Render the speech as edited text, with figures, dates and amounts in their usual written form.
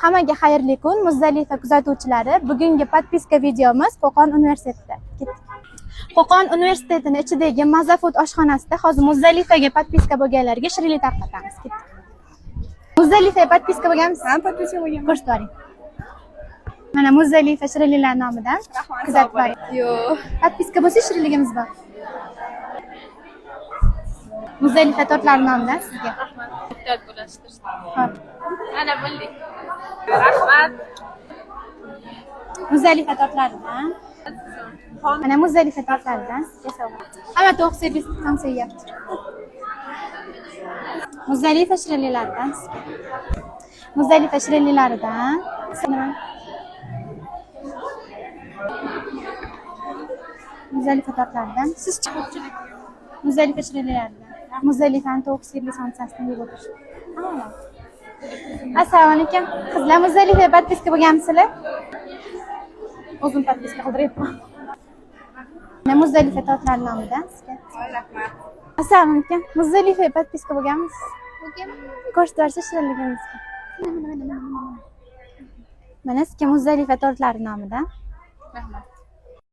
Hammaga xayrli kun, Muzdalifa kuzatuvchilari. Bugungi podpiska videomiz Qo'qon universitetida. Qo'qon universitetining ichidagi Maza Food oshxonasida hozir Muzdalifaga podpiska bo'lganlarga shirinlik tarqatamiz. Muzdalifaga podpiska bo'lganmisiz? Ha, podpiska bo'lganman. Ko'rsatib boring. Mana Muzdalifa shirinliklar nomidan kuzatib boring. Yo'q. Podpiska bo'lsa shirinligimiz bor. Muzdalifa tortlari nomidan sizga. Ehtiyot bo'lasiz. Xo'p. Mana bildik. Rahmat. Muzdalifa tortlaridan. Mana Muzdalifa tortlaridan sizga sovg'a. Hamma to'q servis tavsiyayapti. Muzdalifa shirinliklaridan sizga. Muzdalifa shirinliklaridan. Muzdalifa tortlaridan. Siz chiqibchilik. Muzdalifa shirinliklaridan. Muzdalifani to'q servis tavsiyasini yeb o'tish. Assalomu alaykum. Qizlar, Muzdalifaga podpiska bo'lganmisizlar? O'zim podpiska qildiryapman. Mana Muzdalifa tortlari nomidan sizga. Rahmat. Assalomu alaykum. Muzdalifaga podpiska bo'lganmisiz? Ko'rsatib bersiz shirinligimizga. Mana sizga Muzdalifa tortlari nomidan. Rahmat.